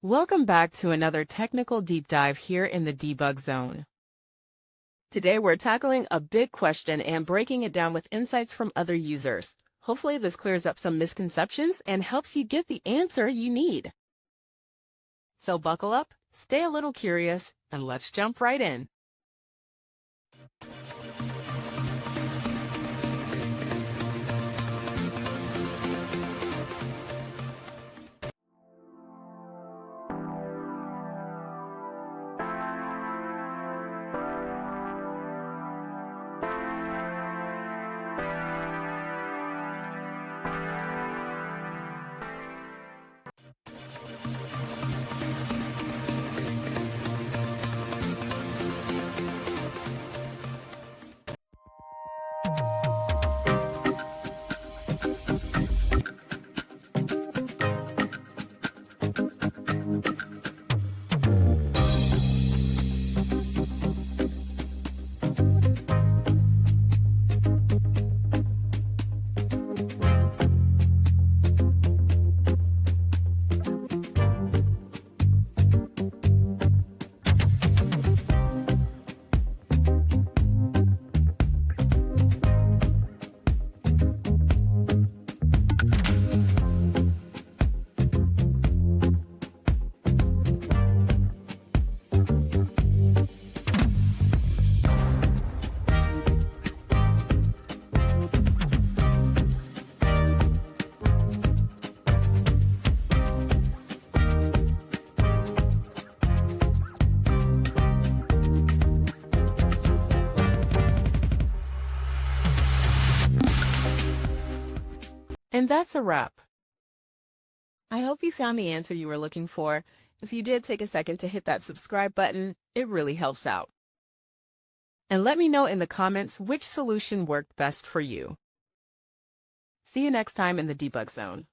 Welcome back to another technical deep dive here in the debug zone. Today we're tackling a big question and breaking it down with insights from other users. Hopefully this clears up some misconceptions and helps you get the answer you need. So buckle up, stay a little curious, and let's jump right in. And that's a wrap. I hope you found the answer you were looking for. If you did, take a second to hit that subscribe button. It really helps out. And let me know in the comments which solution worked best for you. See you next time in the debug zone.